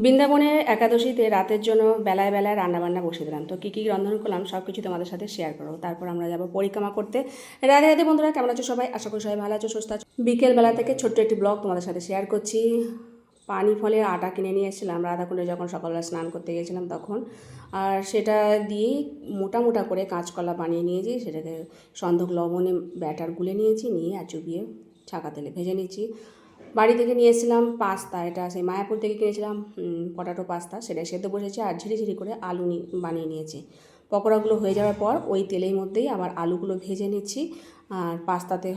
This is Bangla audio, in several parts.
বৃন্দাবনের একাদশীতে রাতের জন্য বেলায় বেলায় রান্নাবান্না বসে দিলাম। তো কী কী রন্ধন করলাম সব কিছু তোমাদের সাথে শেয়ার করবো। তারপর আমরা যাবো পরিক্রমা করতে। রাধে রাধে বন্ধুরা, কেমন আছো সবাই? আশা করি সবাই ভালো আছো, সুস্থ আছো। বিকেলবেলা থেকে ছোট্ট একটি ব্লগ তোমাদের সাথে শেয়ার করছি। পানি ফলের আটা কিনে নিয়ে এসেছিলাম রাধাকুণ্ডে যখন সকালবেলা স্নান করতে গিয়েছিলাম তখন। আর সেটা দিয়েই মোটা মোটা করে কাঁচকলা বানিয়ে নিয়েছি। সেটাকে সন্ধক লবণে ব্যাটার গুলে নিয়েছি, নিয়ে আর চুবিয়ে ছাকা তেলে ভেজে নিয়েছি। বাড়ি থেকে নিয়ে এসেছিলাম পাস্তা, এটা সেই মায়াপুর থেকে কিনেছিলাম পটাটো পাস্তা, সেটা সেদ্ধ বসেছি আর ঝিরিঝিরি করে আলু বানিয়ে নিয়েছি। পকোড়াগুলো হয়ে যাওয়ার পর ওই তেলের মধ্যেই আবার আলুগুলো ভেজে নিচ্ছি আর পাস্তাতে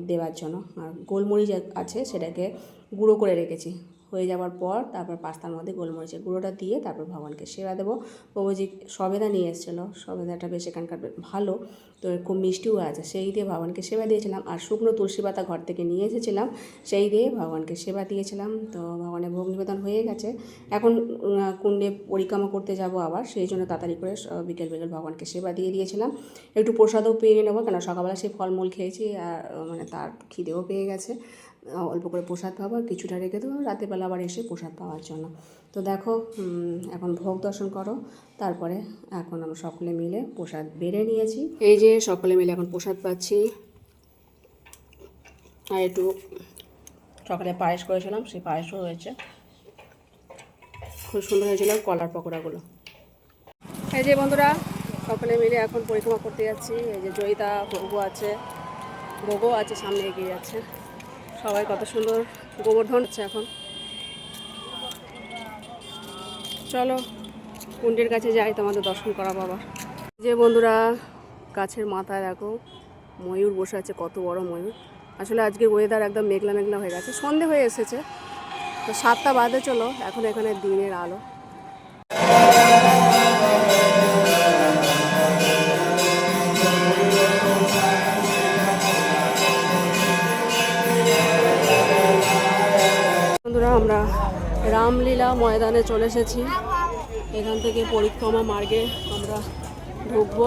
দেওয়ার জন্য। আর গোলমরিচ আছে, সেটাকে গুঁড়ো করে রেখেছি। হয়ে যাওয়ার পর তারপর পাস্তার মধ্যে গোলমরিচের গুঁড়োটা দিয়ে তারপর ভগবানকে সেবা দেবো। প্রভুজি সবেদা নিয়ে এসেছিলো, সবেদাটা বেশ এখানকার ভালো, তো খুব মিষ্টিও আছে, সেই দিয়ে ভগবানকে সেবা দিয়েছিলাম। আর শুকনো তুলসী পাতা ঘর থেকে নিয়ে এসেছিলাম, সেই দিয়ে ভগবানকে সেবা দিয়েছিলাম। তো ভগবানের ভোগ নিবেদন হয়ে গেছে। এখন কুণ্ডে পরিক্রমা করতে যাব আবার, সেই জন্য তাড়াতাড়ি করে বিকেল বিকেল ভগবানকে সেবা দিয়ে দিয়েছিলাম। একটু প্রসাদও পেয়ে নেবো, কেন সকালবেলা সেই ফলমূল খেয়েছি আর তার খিদেও পেয়ে গেছে। অল্প করে প্রসাদ পাবো আর কিছুটা রেখে দেবো রাতেরবেলা আবার এসে প্রসাদ পাওয়ার জন্য। তো দেখো এখন ভোগ দর্শন করো, তারপরে এখন আমরা সকলে মিলে প্রসাদ বেড়ে নিয়েছি। এই যে সকলে মিলে এখন প্রসাদ পাচ্ছি। আর একটু সকালে পায়েস করেছিলাম, সেই পায়েসও হয়েছে, খুব সুন্দর হয়েছিল কলার পকোড়াগুলো। এই যে বন্ধুরা, সকলে মিলে এখন পরিক্রমা করতে যাচ্ছি। এই যে জয়িতা ভোগও আছে সামনে এগিয়ে যাচ্ছে। সবাই কত সুন্দর গোবর্ধন হচ্ছে এখন। চলো কুণ্ডের কাছে যাই, তোমাদের দর্শন করা বাবা। যে বন্ধুরা, গাছের মাথায় দেখো ময়ূর বসে আছে, কত বড় ময়ূর। আসলে আজকে ওয়েদার একদম মেঘলা মেঘলা হয়ে গেছে, সন্ধে হয়ে এসেছে, তো 7টা বাজে। চলো এখন এখানে দিনের আলো। বন্ধুরা, আমরা রামলীলা ময়দানে চলে এসেছি। এখান থেকে পরিক্রমা মার্গে আমরা ঢুকবো।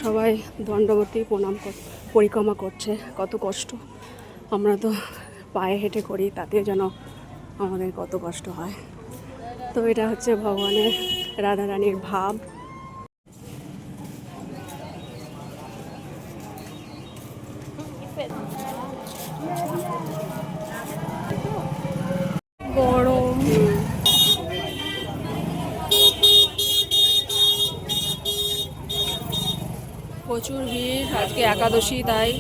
সবাই দণ্ডবতী প্রণাম পরিক্রমা করছে, কত কষ্ট। আমরা তো পায়ে হেঁটে করি, তাতে যেন আমাদের কত কষ্ট হয়। তো এটা হচ্ছে ভগবানের রাধারানীর ভাব। গরম প্রচুর ভিড়, আজকে একাদশী তাই।